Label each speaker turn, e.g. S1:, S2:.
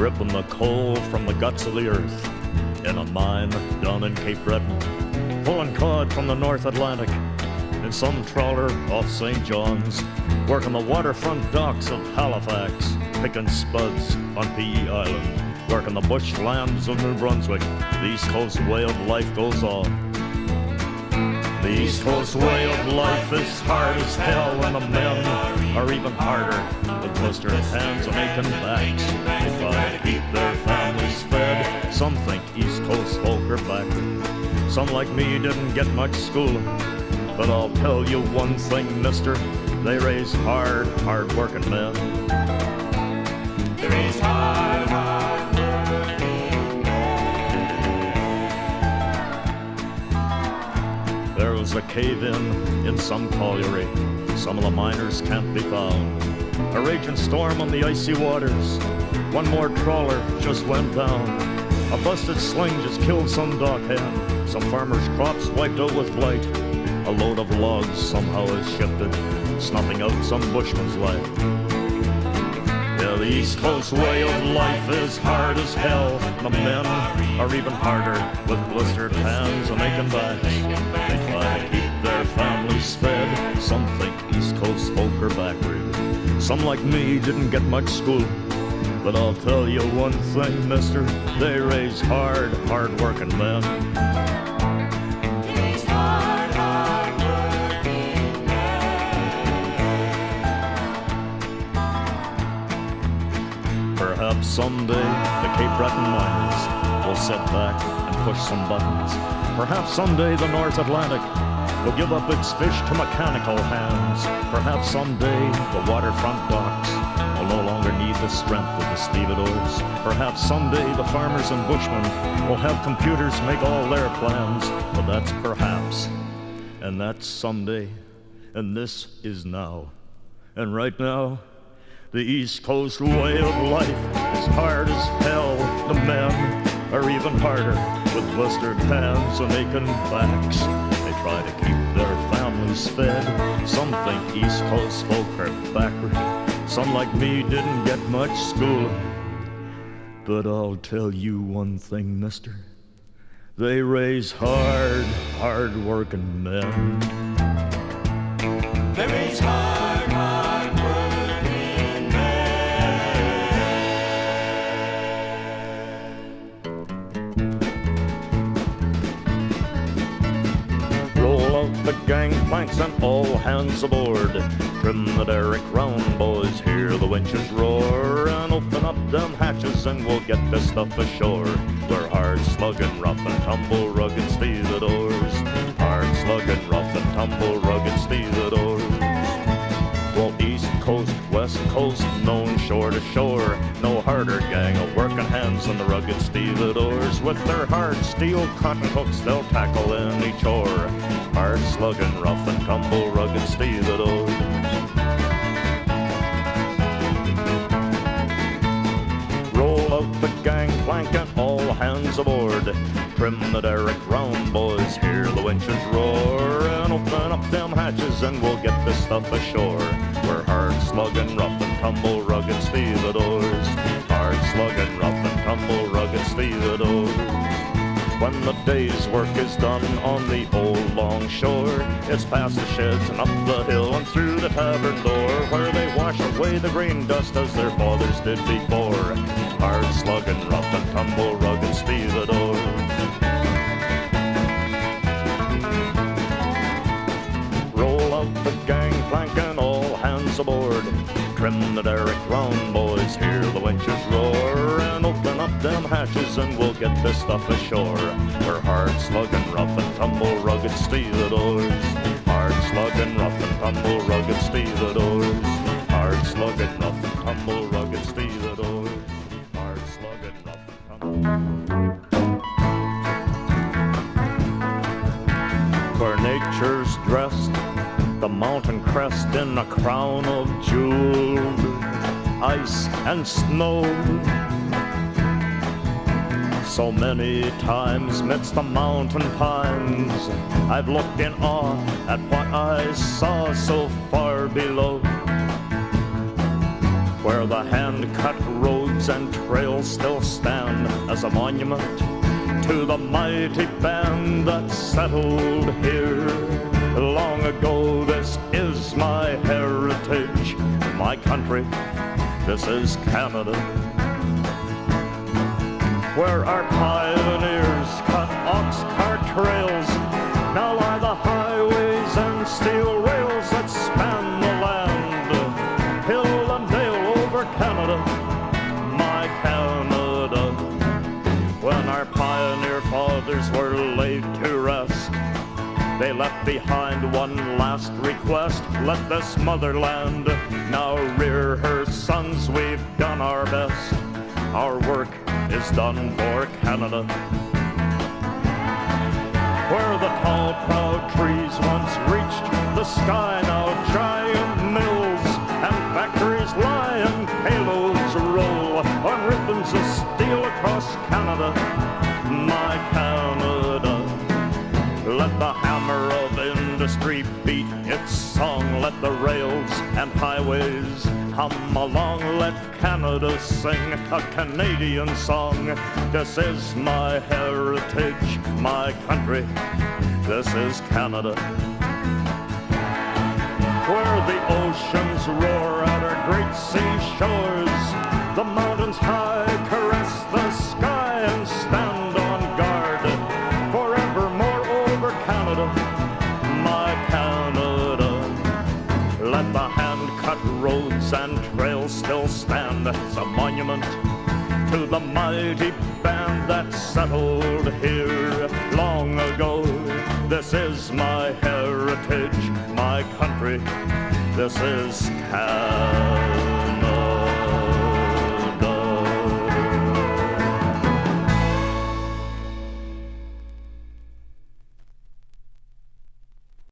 S1: ripping the coal from the guts of the earth in a mine down in Cape Breton, pulling cod from the North Atlantic in some trawler off St. John's, working the waterfront docks of Halifax, picking spuds on P.E. Island, working the bushlands of New Brunswick. The East Coast way of life goes on. The East Coast way of life is hard as hell, and the men are even harder, with blistered hands and aching backs. They try to keep their families fed. Some think East Coast folk are backward. Some like me didn't get much schooling. But I'll tell you one thing, mister, they raise hard-working men. They raise hard-working men. There was a cave-in some colliery. Some of the miners can't be found. A raging storm on the icy waters. One more trawler just went down. A busted sling just killed some dock hand. Some farmers' crops wiped out with blight. A load of logs somehow has shifted, snuffing out some bushman's life. Yeah, the East Coast way of life is hard as hell. The men are even harder, with blistered hands and aching backs. They try to keep their families fed. Some think East Coast folk are backward. Some like me didn't get much school. But I'll tell you one thing, mister, they raise hard-working men. Perhaps someday the Cape Breton miners will sit back and push some buttons. Perhaps someday the North Atlantic will give up its fish to mechanical hands. Perhaps someday the waterfront docks will no longer need the strength of the stevedores. Perhaps someday the farmers and bushmen will have computers make all their plans. But that's perhaps, and that's someday, and this is now. And right now, the East Coast way of life is hard as hell. The men are even harder, with blistered hands and aching backs. They try to keep their families fed. Some think East Coast folk are backward. Some like me didn't get much schooling. But I'll tell you one thing, mister, they raise hard-working men. They raise hard-working the gangplanks and all hands aboard. Trim the derrick round, boys, hear the winches roar, and open up them hatches and we'll get this stuff ashore. We're hard slugging, rough and tumble, rugged stevedores. Hard slugging, rough and tumble, rugged stevedores. Well, East Coast, West Coast, known shore to shore. No harder gang of working hands than the rugged stevedores. With their hard steel cotton hooks, they'll tackle any chore. Hard slugging, rough and tumble, rugged stevedores. Roll out the gangplank and all hands aboard. Trim the derrick round, boys, hear the winches roar, and open up them hatches and we'll get this stuff ashore. We're hard slugging, rough and tumble, rugged stevedores. Hard slugging, rough and tumble, rugged stevedores. When the day's work is done on the old long shore, it's past the sheds and up the hill and through the tavern door, where they wash away the grain dust as their fathers did before. Hard slugging, rough and tumble, rugged stevedores. Roll out the gangplank and all hands aboard. Trim the derrick round, boys, hear the winches roar, and open up them hatches and we'll get this stuff ashore. We're hard slugging, rough and tumble, rugged stevedores. Hard slugging, rough and tumble, rugged stevedores. Hard slugging, rough and tumble, rugged stevedores. Hard slugging, rough and tumble. Where nature's dressed the mountain crest in a crown of jeweled ice and snow. So many times midst the mountain pines I've looked in awe at what I saw so far below. where the hand-cut roads and trails still stand as a monument to the mighty band that settled here long ago. This is my heritage, my country, this is Canada, where our pioneers cut ox-cart trails. Now lie the highways and steel rails that span the land, hill and dale over Canada, my Canada. When our pioneer fathers were laid to rest, they left behind one last request: let this motherland now rear her sons. We've done our best, our work is done for Canada, where the tall proud trees once reached the sky. Now giant mills and factories lie and halos roll on ribbons of steel across Canada, my Canada. Let the hammer of industry beat its song, let the rails and highways hum along, let Canada sing a Canadian song. This is my heritage, my country, this is Canada, where the oceans roar at our great seashores, the mountains high caress the sky and stand on guard forevermore over Canada, my Canada. Let the hand-cut roads and trails still stand as a monument to the mighty band that settled here long ago. This is my heritage, my country, this is Canada.